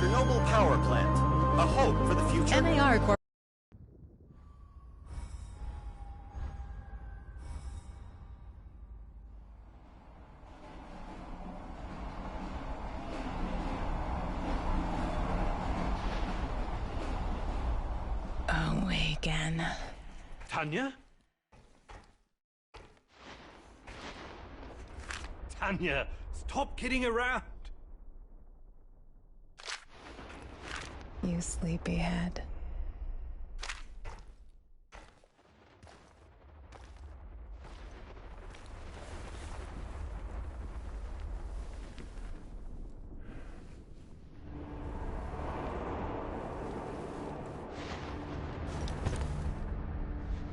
Chernobyl power plant. A hope for the future. MAR Corp. Again. Tanya? Tanya, stop kidding around. You sleepyhead.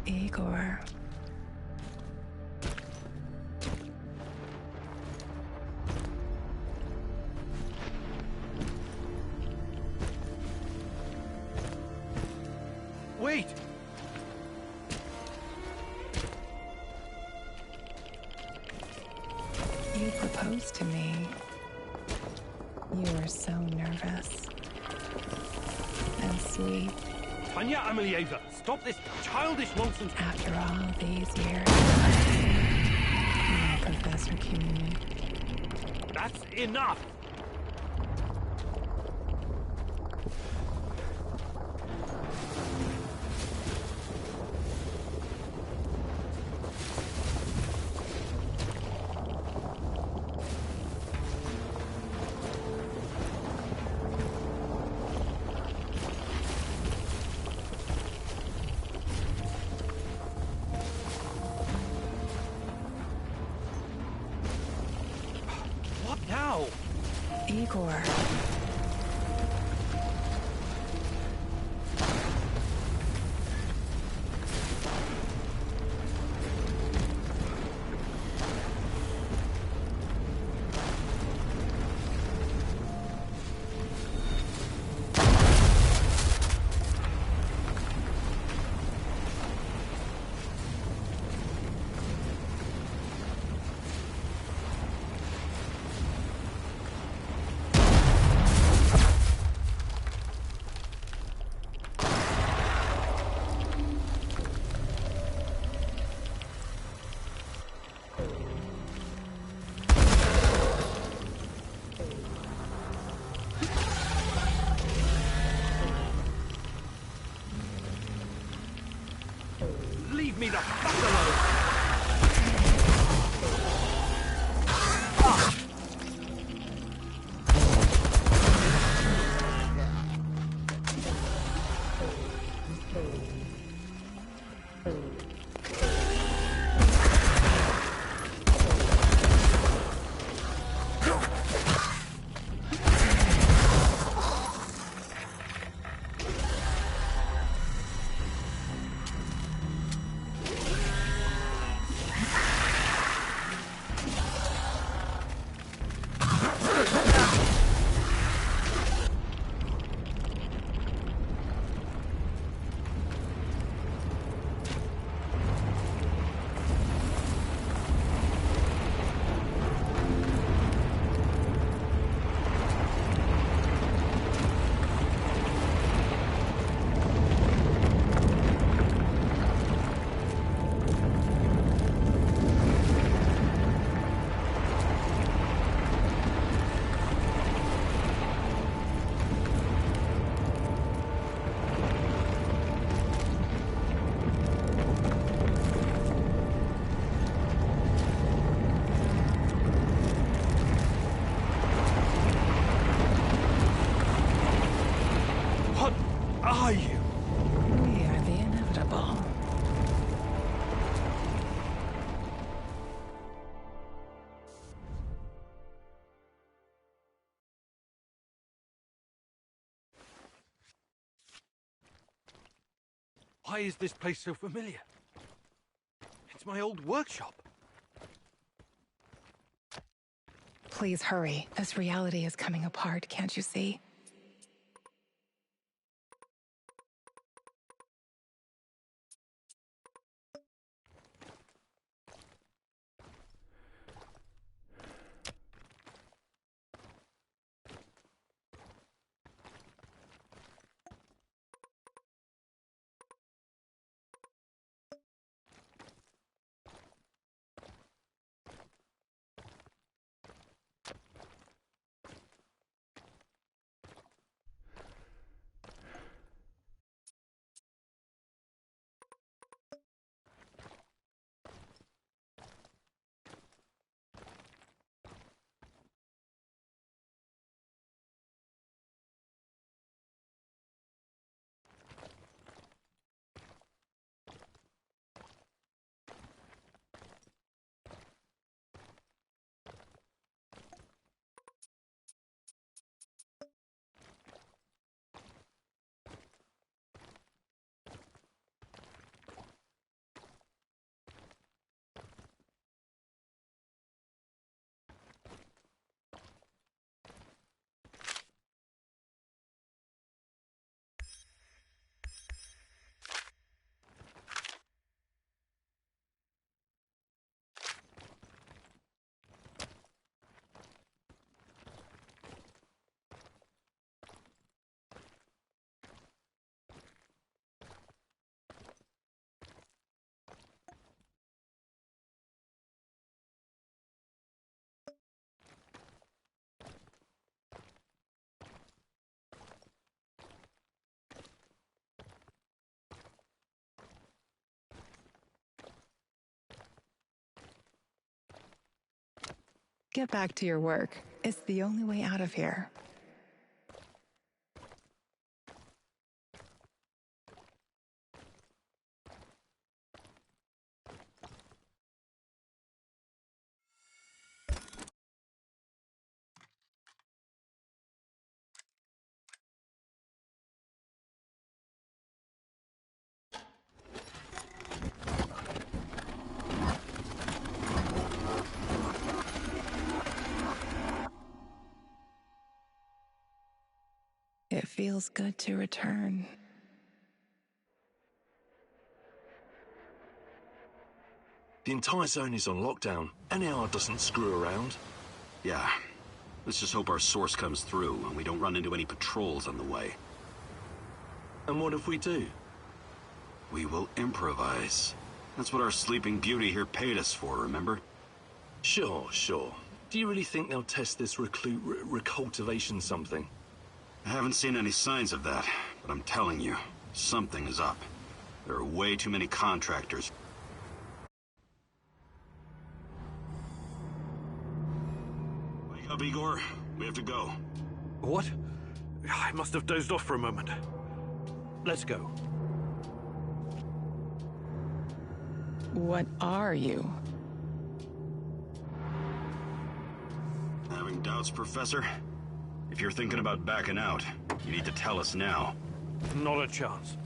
Igor. Wait! You proposed to me. You were so nervous. And sweet. Tanya Amelieva, stop this childish nonsense. After all these years, my Professor Cuny. That's enough! Now? Igor. Why is this place so familiar? It's my old workshop. Please hurry. This reality is coming apart, can't you see? Get back to your work. It's the only way out of here. It feels good to return. The entire zone is on lockdown. NAR doesn't screw around. Yeah. Let's just hope our source comes through and we don't run into any patrols on the way. And what if we do? We will improvise. That's what our Sleeping Beauty here paid us for, remember? Sure. Do you really think they'll test this recultivation something? I haven't seen any signs of that, but I'm telling you, something is up. There are way too many contractors. Wake up, Igor. We have to go. What? I must have dozed off for a moment. Let's go. What are you? Having doubts, Professor? If you're thinking about backing out, you need to tell us now. Not a chance.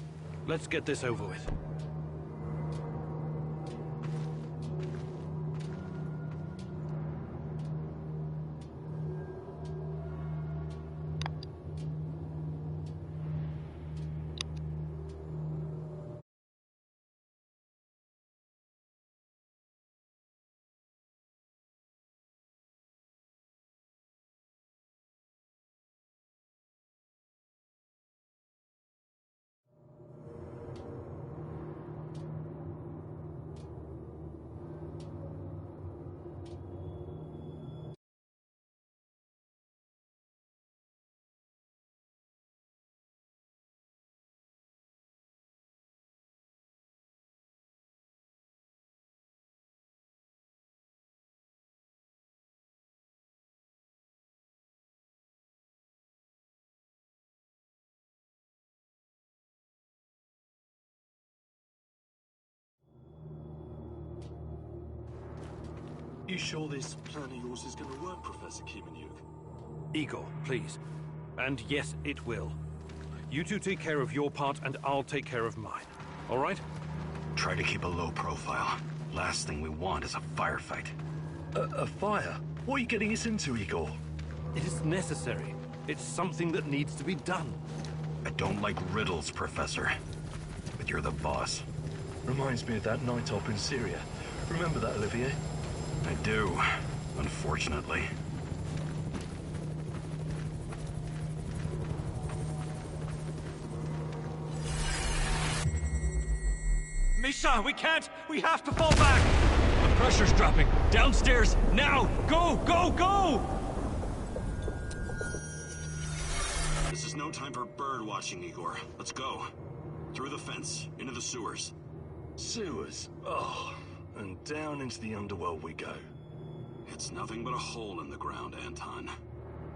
Let's get this over with. You sure this plan of yours is going to work, Professor Kimenyuk? Igor, please. And yes, it will. You two take care of your part, and I'll take care of mine. all right? Try to keep a low profile. Last thing we want is a firefight. A fire? What are you getting us into, Igor? It is necessary. It's something that needs to be done. I don't like riddles, Professor. But you're the boss. Reminds me of that night op in Syria. Remember that, Olivier? I do, unfortunately. Misha, we can't! We have to fall back! The pressure's dropping. Downstairs, now! Go, go, go! This is no time for bird watching, Igor. Let's go. Through the fence, into the sewers. Sewers? Oh, and down into the underworld we go. It's nothing but a hole in the ground, Anton.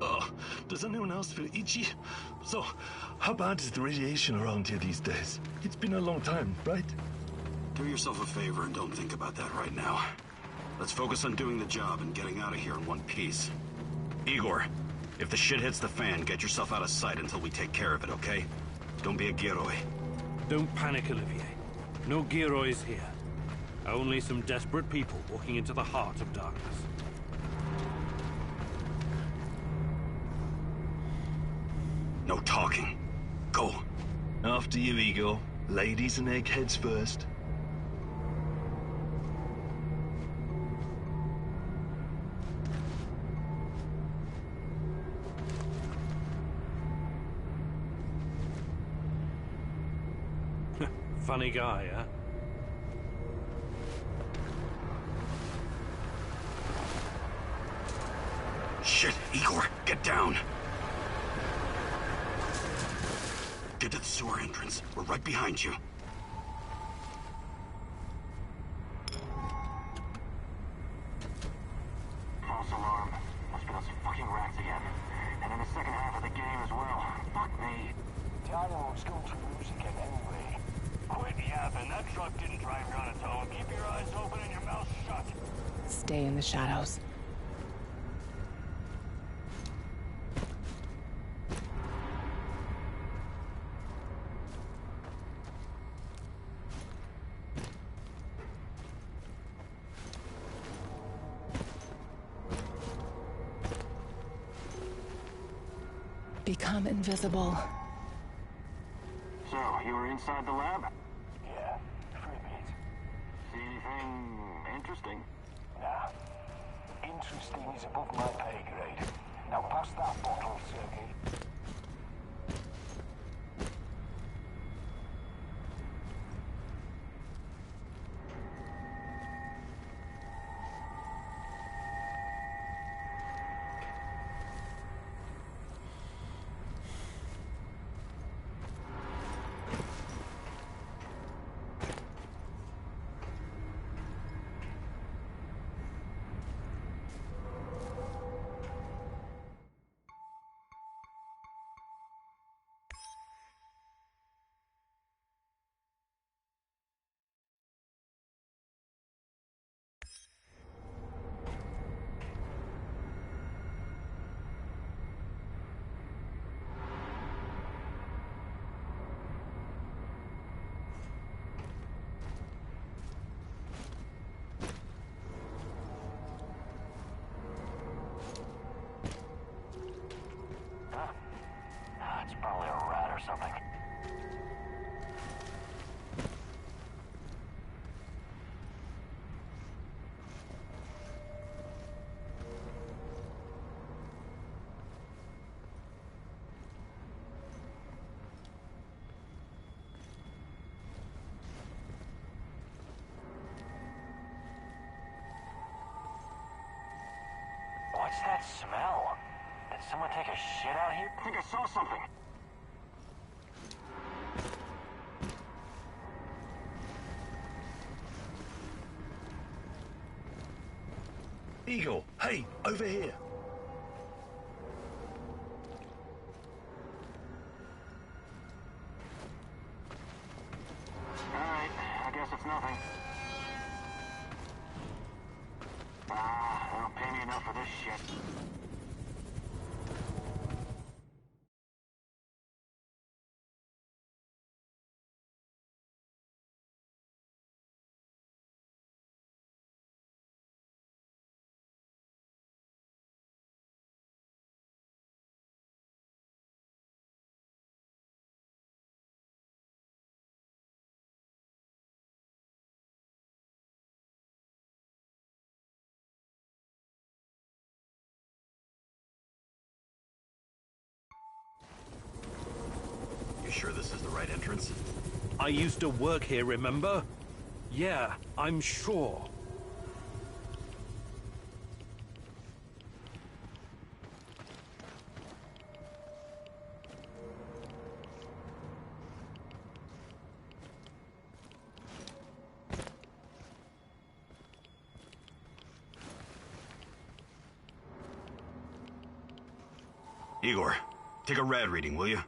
Oh, does anyone else feel itchy? So, how bad is the radiation around here these days? It's been a long time, right? Do yourself a favor and don't think about that right now. Let's focus on doing the job and getting out of here in one piece. Igor, if the shit hits the fan, get yourself out of sight until we take care of it, okay? Don't be a Gheroi. Don't panic, Olivier. No Gherois here. Only some desperate people walking into the heart of darkness. No talking. Go. After you, Igor. Ladies and eggheads first. Funny guy, huh? Shit, Igor, get down. Get to the sewer entrance. We're right behind you. False alarm. Must be those fucking rats again. And in the second half of the game as well. Fuck me. Dynamo's going to lose again anyway. Quit yapping. That truck didn't drive you on its own. Keep your eyes open and your mouth shut. Stay in the shadows. Become invisible. So, you were inside the lab? Yeah, for a bit. See anything interesting? Nah. Interesting is above my pay grade. Now pass that bottle, Sergey. It's probably a rat or something. What's that smell? Did someone take a shit out here? I think I saw something. Igor, hey, over here. Alright, I guess it's nothing. They don't pay me enough for this shit. sure this is the right entrance? I used to work here, remember? Yeah, I'm sure. Igor, take a rad reading, will you?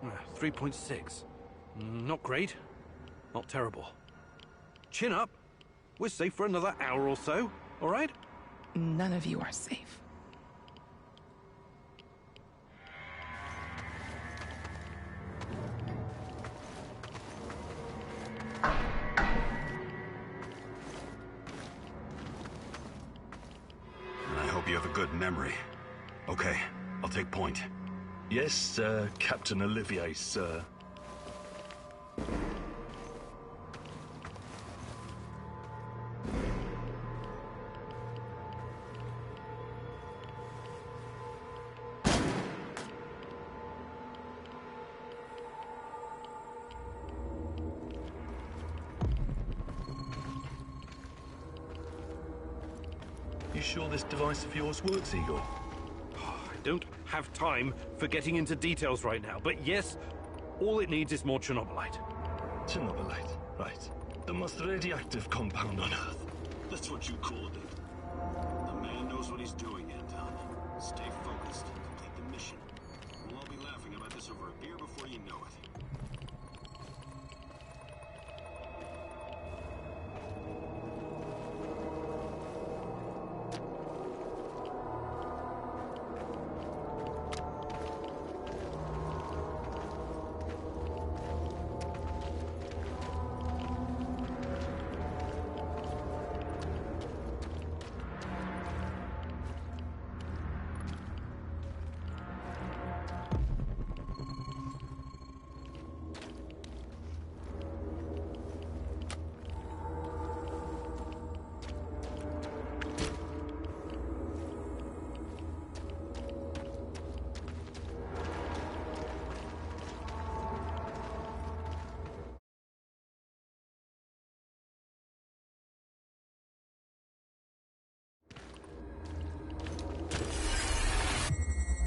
Uh, 3.6. Not great. Not terrible. Chin up. We're safe for another hour or so, all right? None of you are safe. And I hope you have a good memory. Okay, I'll take point. Yes, Captain Olivier, sir. You sure this device of yours works, Igor? I don't have time for getting into details right now, but yes, all it needs is more Chernobylite. Chernobylite, right. The most radioactive compound on Earth. That's what you called it. The man knows what he's doing, Anton. Stay focused. Complete the mission. We'll all be laughing about this over a beer before you know it.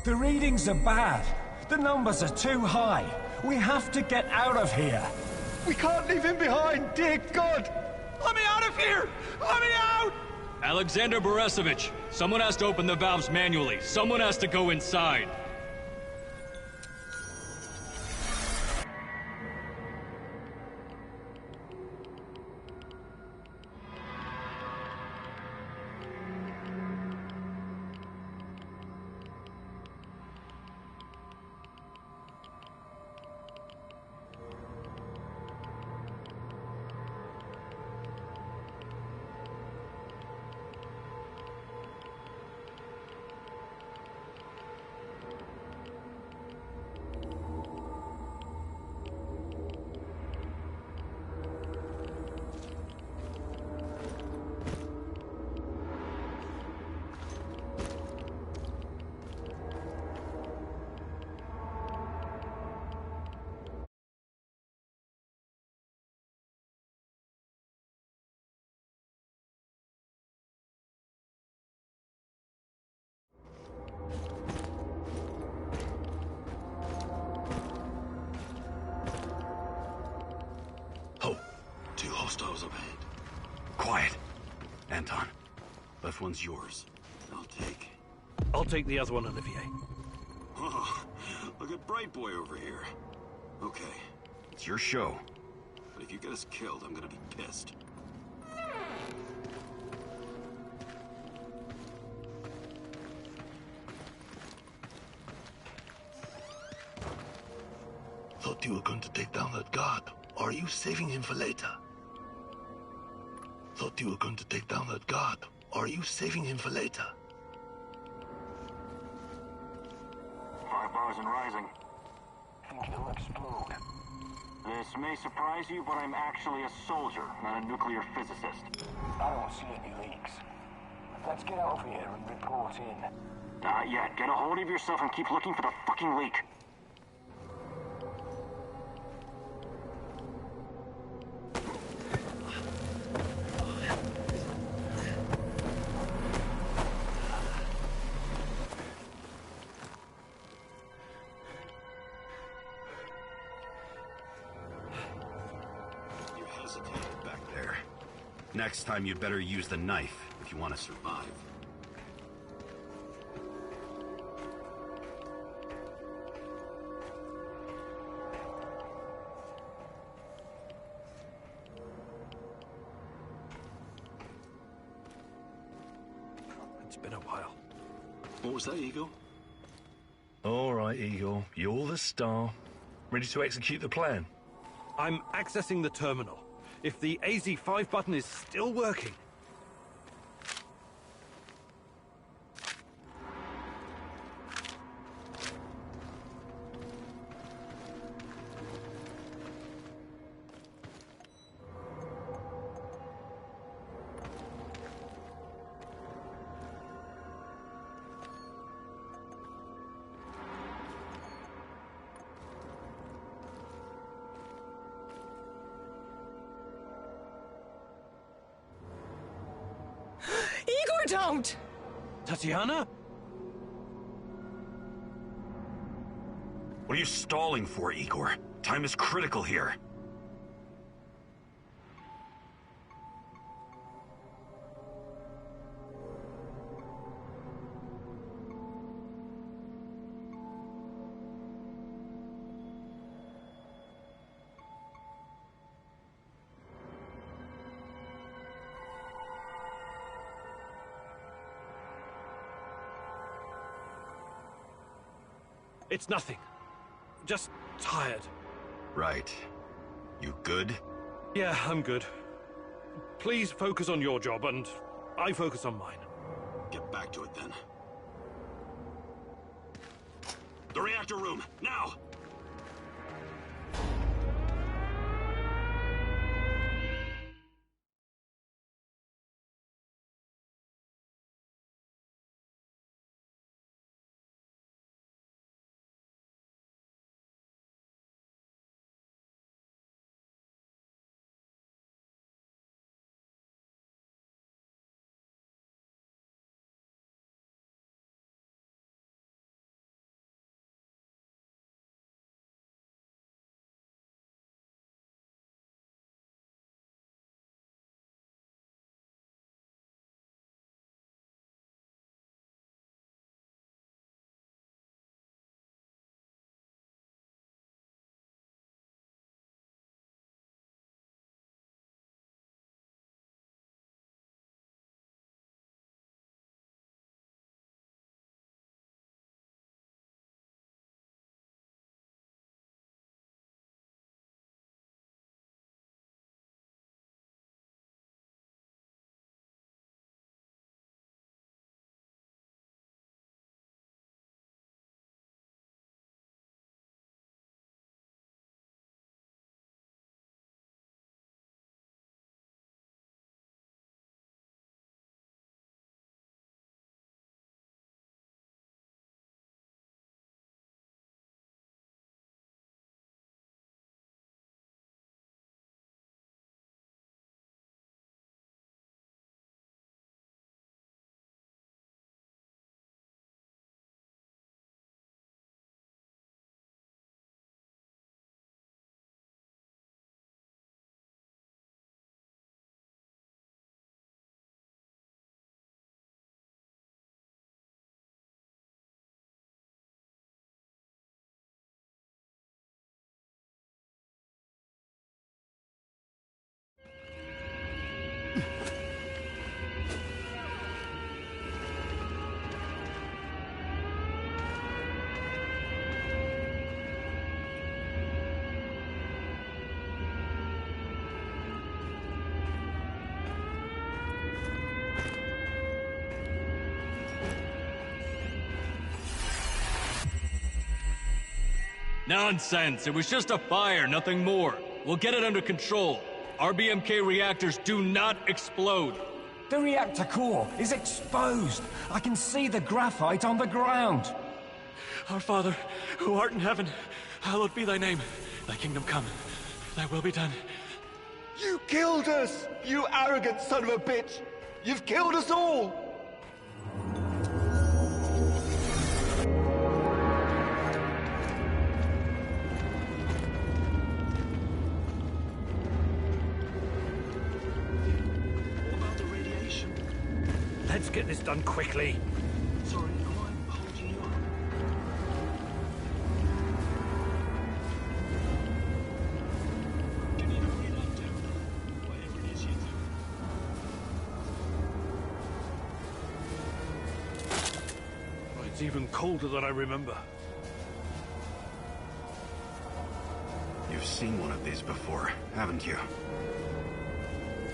The readings are bad. The numbers are too high. We have to get out of here. We can't leave him behind, dear God! Let me out of here! Let me out! Alexander Borisovich, someone has to open the valves manually. Someone has to go inside. Two hostiles up ahead. Quiet. Anton, left one's yours. I'll take the other one, Olivier. Oh, look at Bright Boy over here. Okay, it's your show. But if you get us killed, I'm gonna be pissed. Thought you were going to take down that guard. Or are you saving him for later? Thought you were going to take down that guard. Or are you saving him for later? 5 bars and rising. think it'll explode. This may surprise you, but I'm actually a soldier, not a nuclear physicist. I don't see any leaks. Let's get out of here and report in. Not yet. Get a hold of yourself and keep looking for the fucking leak. You hesitated back there. Next time you'd better use the knife if you want to survive. It's been a while. What was that, Eagle? All right, Eagle. You're the star. Ready to execute the plan? I'm accessing the terminal. If the AZ5 button is still working... Igor, don't! Tatiana? What are you stalling for, Igor? Time is critical here. It's nothing. Just tired. Right. You good? Yeah, I'm good. Please focus on your job, and I focus on mine. Get back to it then. The reactor room, now! Nonsense. It was just a fire, nothing more. We'll get it under control. RBMK reactors do not explode. The reactor core is exposed. I can see the graphite on the ground. Our Father, who art in heaven, hallowed be thy name. Thy kingdom come, thy will be done. You killed us, you arrogant son of a bitch! You've killed us all! Let's get this done quickly. Sorry, am I holding you up? Can you hurry it up, Tim? Whatever it is you do. Oh, it's even colder than I remember. You've seen one of these before, haven't you?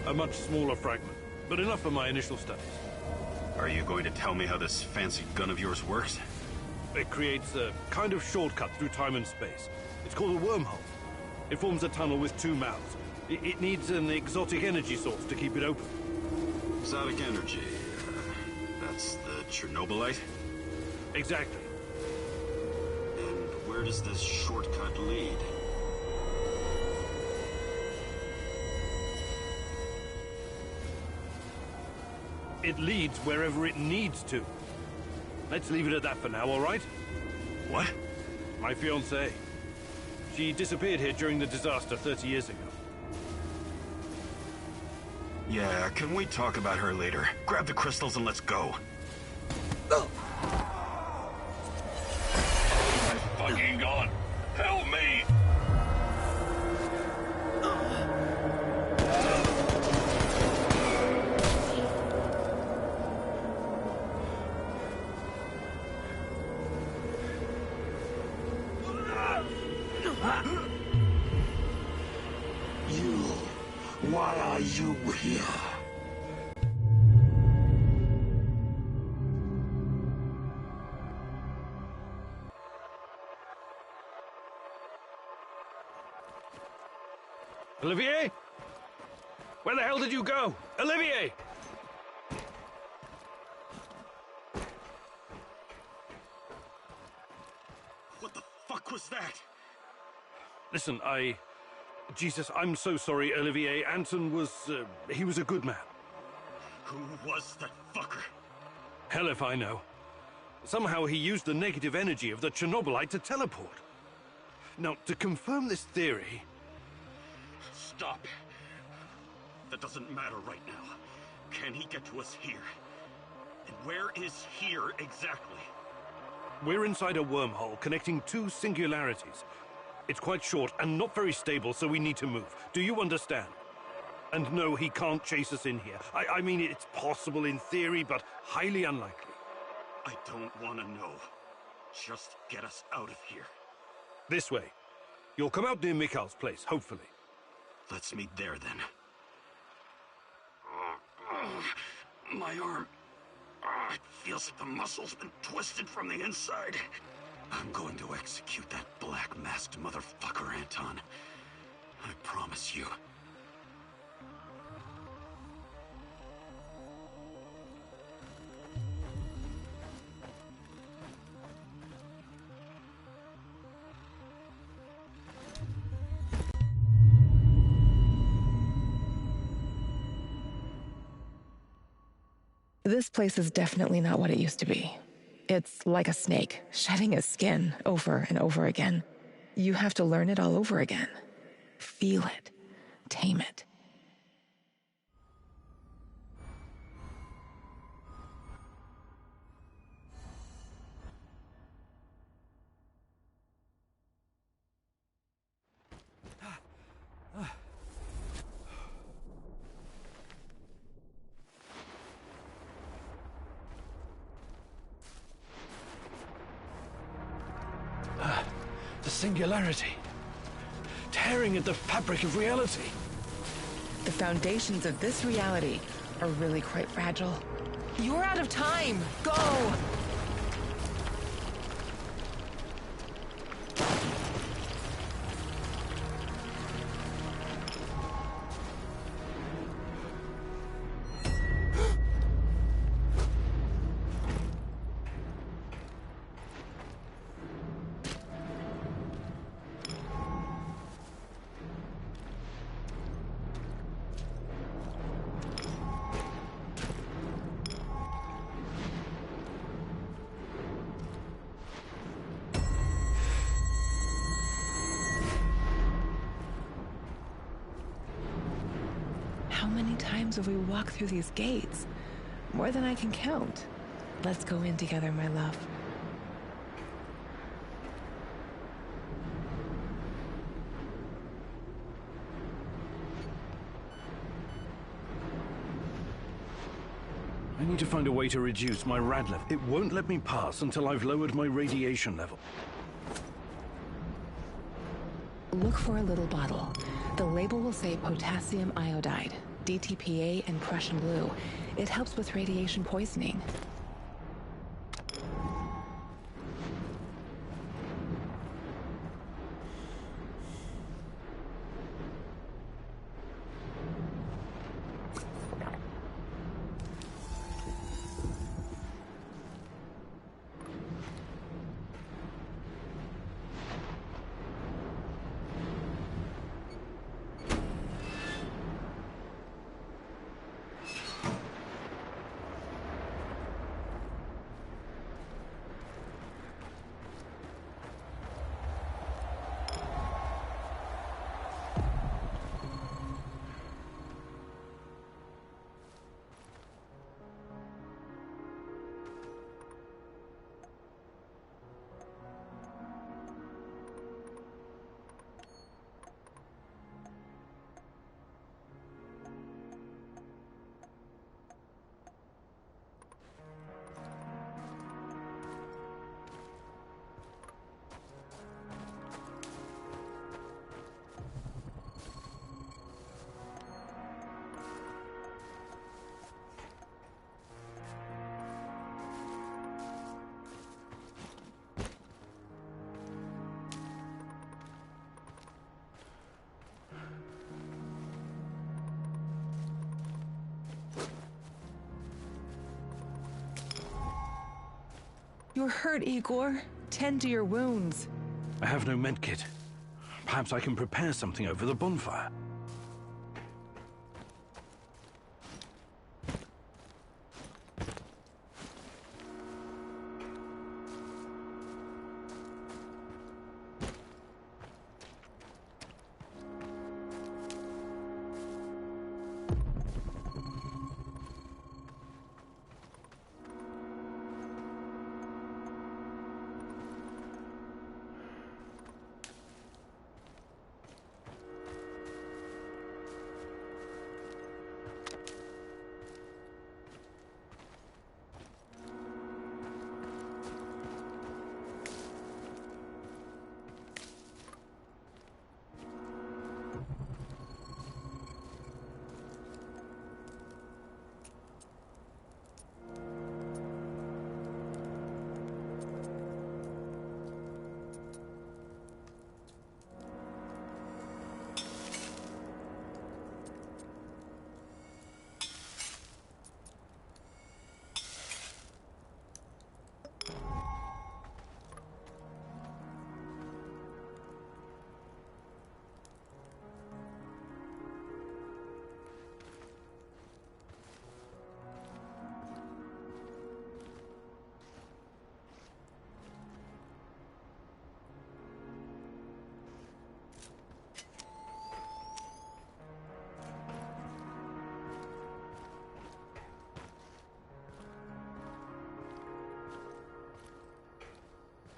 A much smaller fragment, but enough for my initial studies. Are you going to tell me how this fancy gun of yours works? It creates a kind of shortcut through time and space. It's called a wormhole. It forms a tunnel with two mouths. It needs an exotic energy source to keep it open. Exotic energy. That's the Chernobylite? Exactly. And where does this shortcut lead? It leads wherever it needs to. Let's leave it at that for now, all right? What? My fiancée. She disappeared here during the disaster 30 years ago. Yeah, can we talk about her later? Grab the crystals and let's go. My fucking God! Help me! Why are you here? Olivier? Where the hell did you go? Olivier! What the fuck was that? Listen, Jesus, I'm so sorry, Olivier. Anton was, he was a good man. Who was that fucker? Hell if I know. Somehow he used the negative energy of the Chernobylite to teleport. Now, to confirm this theory... Stop. That doesn't matter right now. Can he get to us here? And where is here exactly? We're inside a wormhole connecting two singularities. It's quite short and not very stable, so we need to move. Do you understand? And no, he can't chase us in here. I mean, it's possible in theory, but highly unlikely. I don't want to know. Just get us out of here. This way. You'll come out near Mikhail's place, hopefully. Let's meet there, then. My arm. It feels like the muscle's been twisted from the inside. I'm going to execute that black-masked motherfucker, Anton. I promise you. This place is definitely not what it used to be. It's like a snake, shedding its skin over and over again. You have to learn it all over again. Feel it. Tame it. The singularity. Tearing at the fabric of reality. The foundations of this reality are really quite fragile. You're out of time! Go! How many times have we walked through these gates? More than I can count. Let's go in together, my love. I need to find a way to reduce my rad level. It won't let me pass until I've lowered my radiation level. Look for a little bottle. The label will say potassium iodide, DTPA, and Prussian blue. It helps with radiation poisoning. You're hurt, Igor. Tend to your wounds. I have no medkit. Perhaps I can prepare something over the bonfire.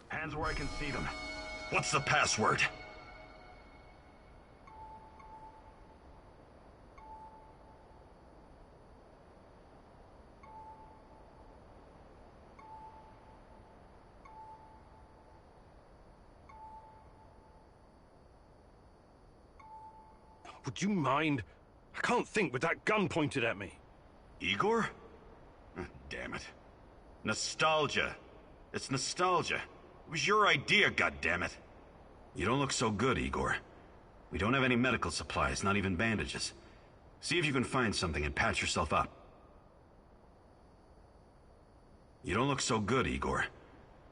Hands where I can see them. What's the password? Would you mind? I can't think with that gun pointed at me. Igor? Damn it. Nostalgia. It's nostalgia. It was your idea, goddammit. You don't look so good, Igor. We don't have any medical supplies, not even bandages. See if you can find something and patch yourself up. You don't look so good, Igor.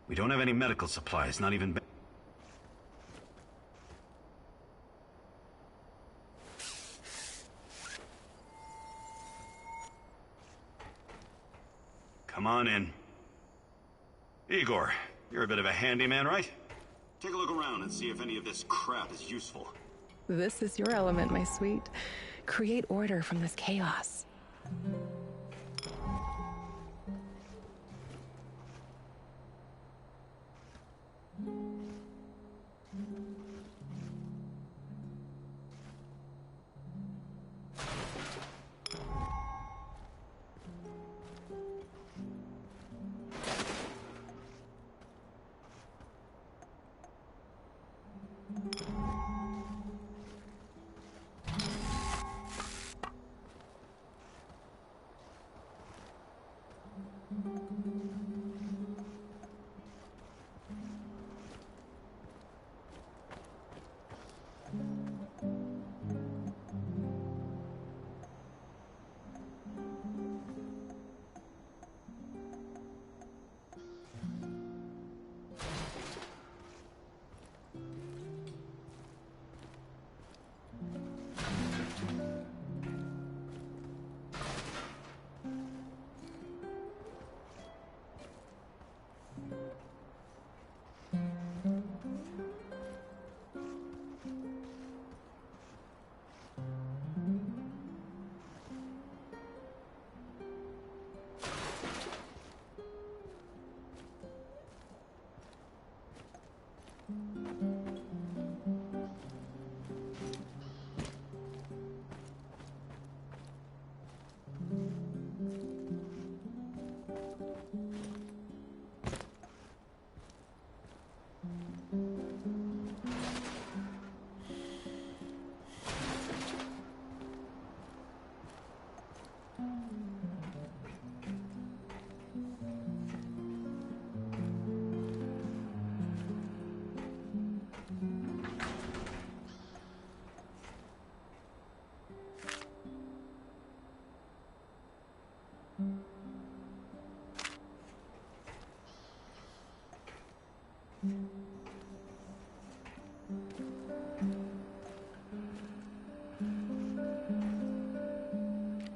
We don't have any medical supplies, not even Come on in. Igor, you're a bit of a handyman, right? Take a look around and see if any of this crap is useful. This is your element, my sweet. create order from this chaos.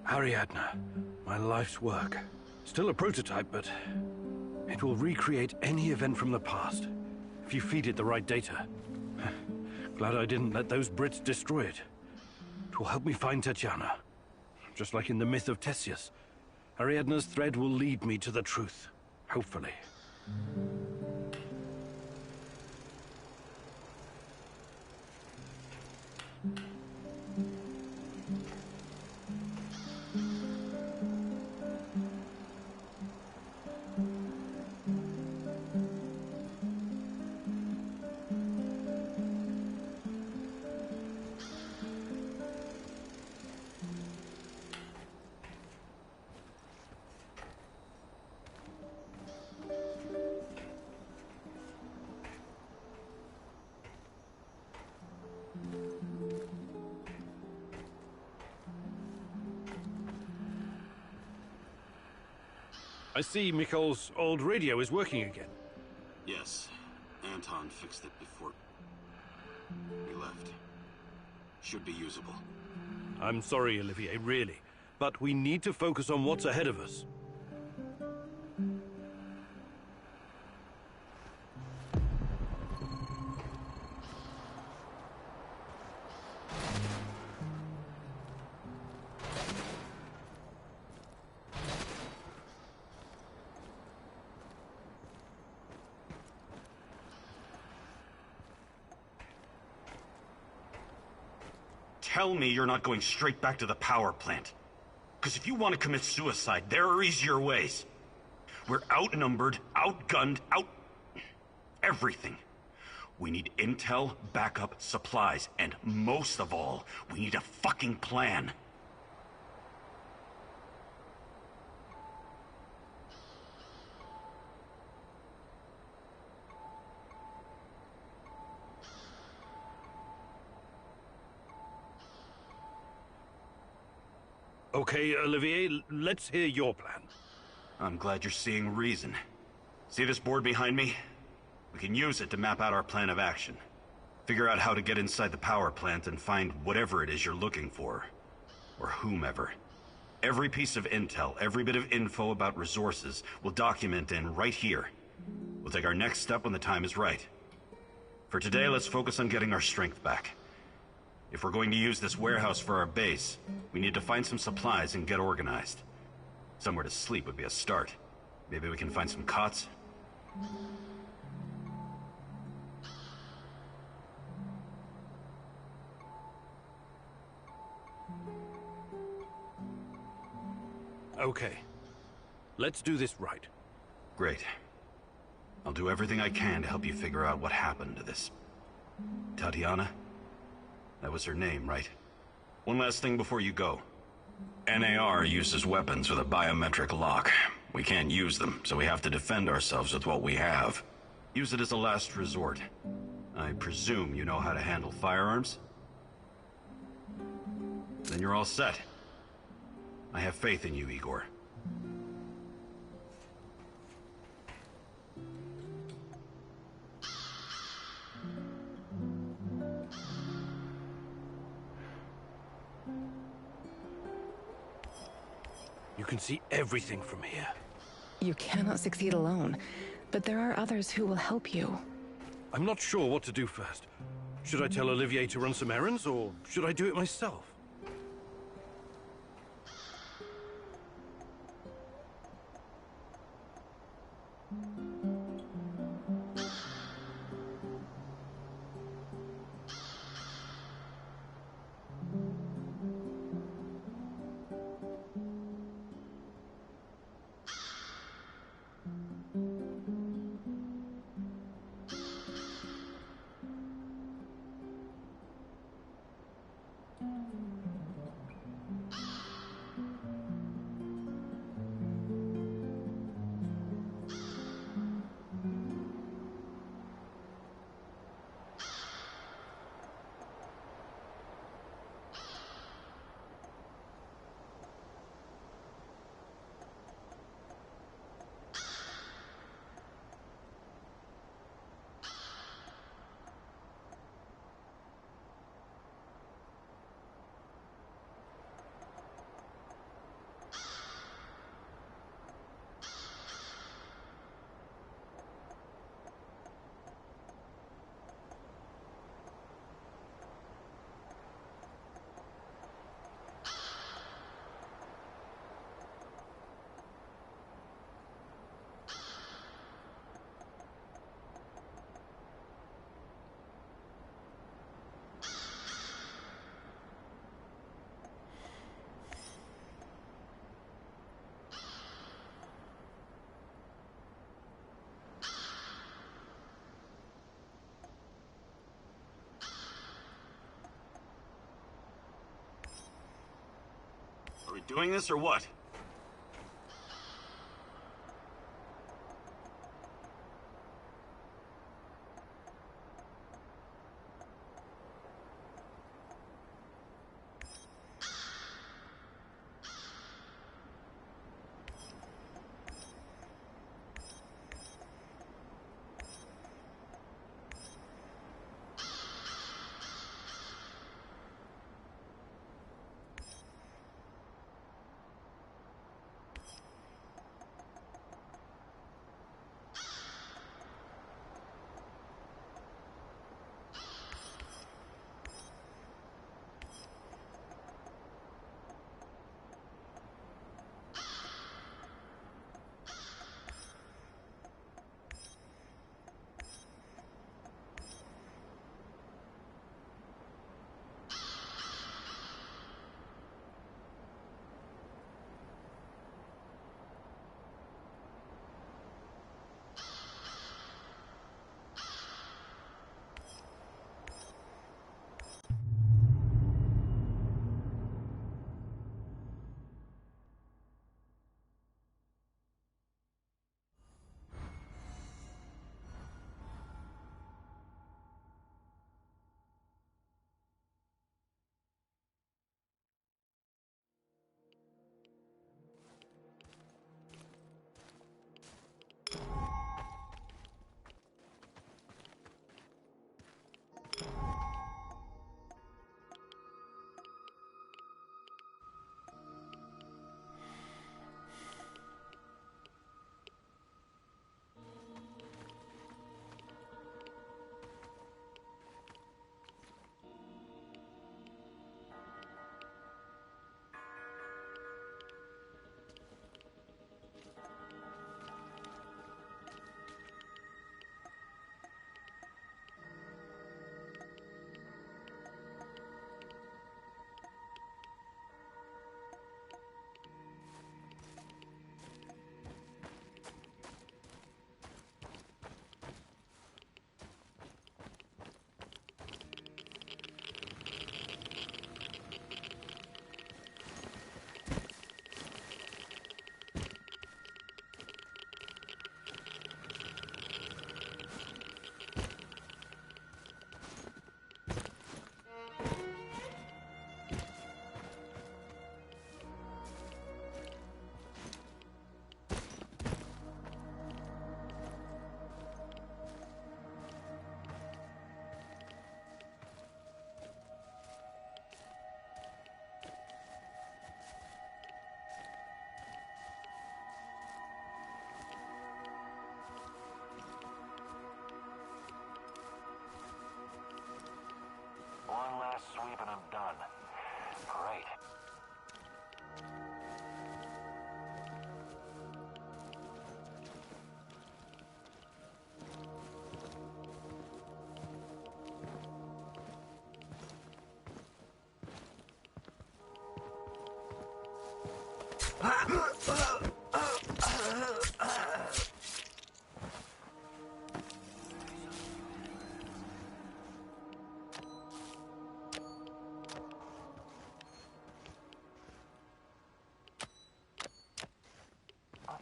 Ariadna, my life's work. Still a prototype, but it will recreate any event from the past, if you feed it the right data. Glad I didn't let those Brits destroy it. It will help me find Tatiana. Just like in the myth of Theseus, Ariadna's thread will lead me to the truth, hopefully. I see Mikol's old radio is working again. Yes. Anton fixed it before he left. Should be usable. I'm sorry, Olivier, really. But we need to focus on what's ahead of us. Tell me you're not going straight back to the power plant. Because if you want to commit suicide, there are easier ways. We're outnumbered, outgunned, everything. We need intel, backup, supplies, and most of all, we need a fucking plan. Okay, Olivier, let's hear your plan. I'm glad you're seeing reason. See this board behind me? We can use it to map out our plan of action. Figure out how to get inside the power plant and find whatever it is you're looking for. Or whomever. Every piece of intel, every bit of info about resources, we'll document in right here. We'll take our next step when the time is right. For today, let's focus on getting our strength back. If we're going to use this warehouse for our base, we need to find some supplies and get organized. Somewhere to sleep would be a start. Maybe we can find some cots? Okay. Let's do this right. Great. I'll do everything I can to help you figure out what happened to this... Tatiana? That was her name, right? One last thing before you go. NAR uses weapons with a biometric lock. We can't use them, so we have to defend ourselves with what we have. Use it as a last resort. I presume you know how to handle firearms? Then you're all set. I have faith in you, Igor. You can see everything from here. You cannot succeed alone, but there are others who will help you. I'm not sure what to do first. Should I tell Olivier to run some errands, or should I do it myself? Are we doing this or what? What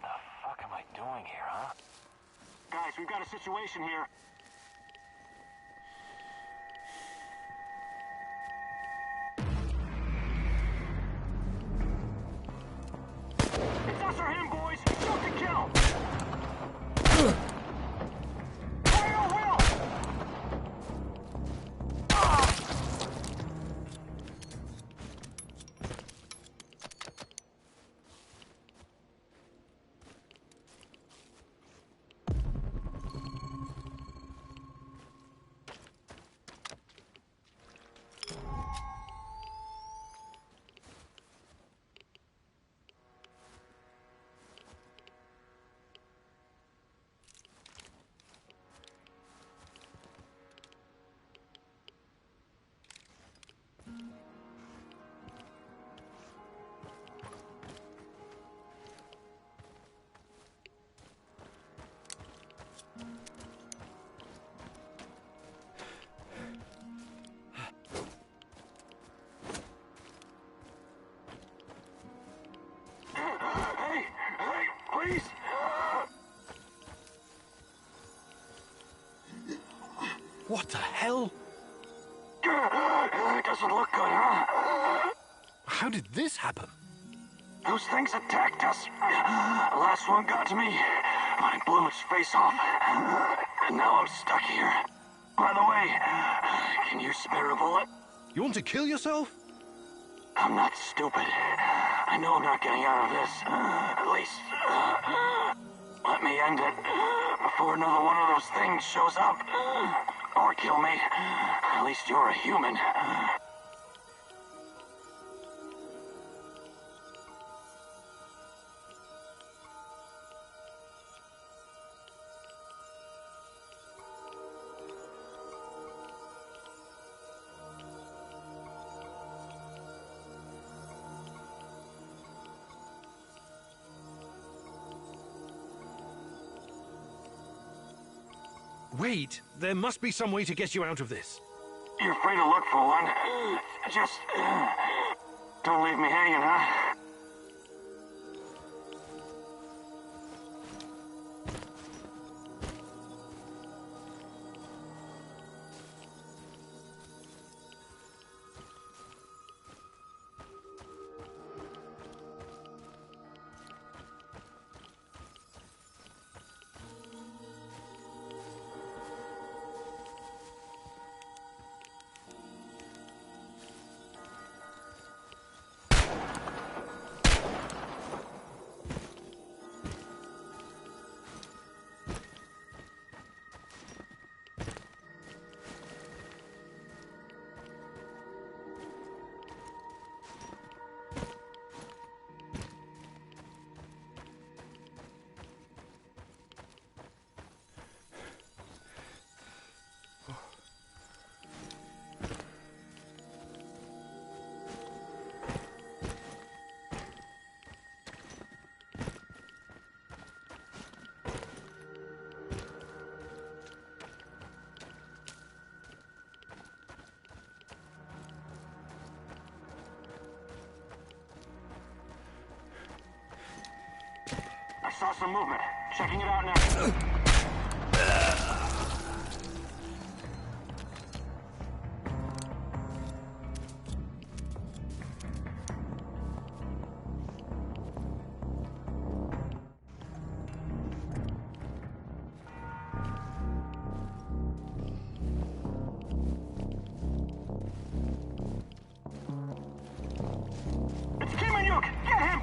the fuck am I doing here, huh? Guys, we've got a situation here. It's us or him, boys! Shoot to kill! Fire at will! Please! What the hell? It doesn't look good, huh? How did this happen? Those things attacked us. The last one got to me. I blew its face off. And now I'm stuck here. By the way, can you spare a bullet? You want to kill yourself? I'm not stupid. I know I'm not getting out of this. At least, let me end it before another one of those things shows up. Or kill me. At least you're a human. Wait, there must be some way to get you out of this. You're free to look for one. Just don't leave me hanging, huh? I saw some movement. Checking it out now. It's Kim and Yuk! Get him!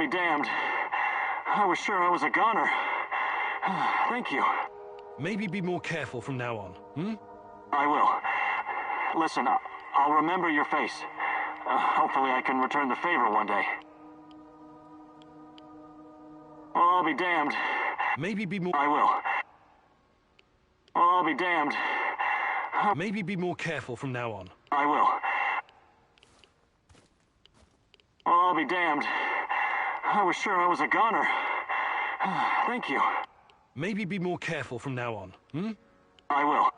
be damned. I was sure I was a goner. Thank you. Maybe be more careful from now on, hmm? I will. Listen, I'll remember your face. Hopefully I can return the favor one day. Well, I'll be damned. Maybe be more... I will. Well, I'll be damned. Maybe be more careful from now on. I will. Well, I'll be damned. I was sure I was a goner. Thank you. Maybe be more careful from now on, hmm? I will.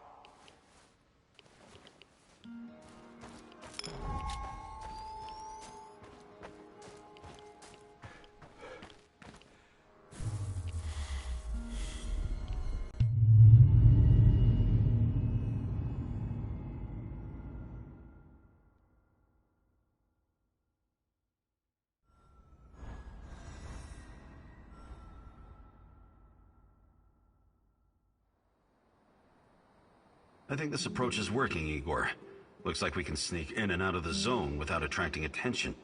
I think this approach is working, Igor. Looks like we can sneak in and out of the zone without attracting attention.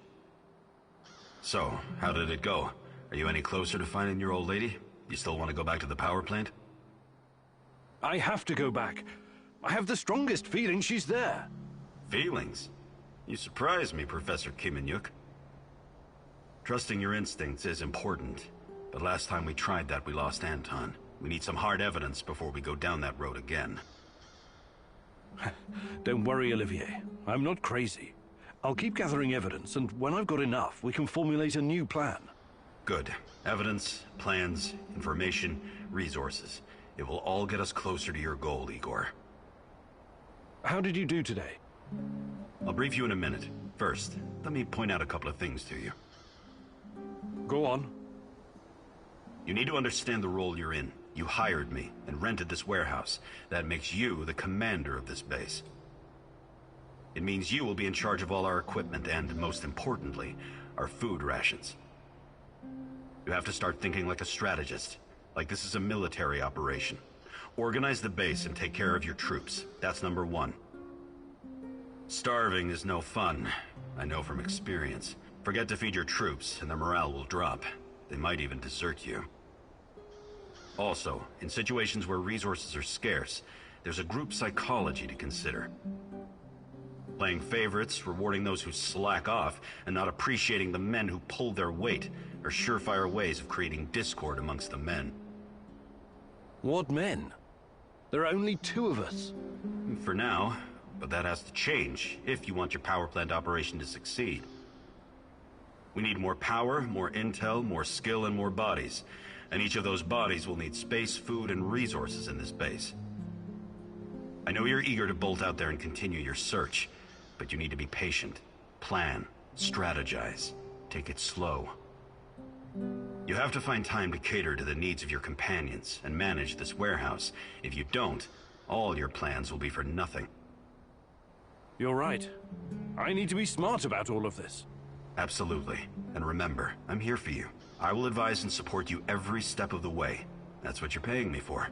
So, how did it go? Are you any closer to finding your old lady? You still want to go back to the power plant? I have to go back. I have the strongest feeling she's there. Feelings? You surprise me, Professor Kiminyuk. Trusting your instincts is important, but last time we tried that, we lost Anton. We need some hard evidence before we go down that road again. Don't worry, Olivier. I'm not crazy. I'll keep gathering evidence, and when I've got enough, we can formulate a new plan. Good. Evidence, plans, information, resources. It will all get us closer to your goal, Igor. How did you do today? I'll brief you in a minute. First, let me point out a couple of things to you. Go on. You need to understand the role you're in. You hired me and rented this warehouse. That makes you the commander of this base. It means you will be in charge of all our equipment and, most importantly, our food rations. You have to start thinking like a strategist, like this is a military operation. Organize the base and take care of your troops. That's number one. Starving is no fun. I know from experience. Forget to feed your troops and their morale will drop. They might even desert you. Also, in situations where resources are scarce, there's a group psychology to consider. Playing favorites, rewarding those who slack off, and not appreciating the men who pull their weight are surefire ways of creating discord amongst the men. What men? There are only 2 of us. For now, but that has to change if you want your power plant operation to succeed. We need more power, more intel, more skill, and more bodies. And each of those bodies will need space, food, and resources in this base. I know you're eager to bolt out there and continue your search, but you need to be patient. Plan, strategize, take it slow. You have to find time to cater to the needs of your companions and manage this warehouse. If you don't, all your plans will be for nothing. You're right. I need to be smart about all of this. Absolutely. And remember, I'm here for you. I will advise and support you every step of the way. That's what you're paying me for.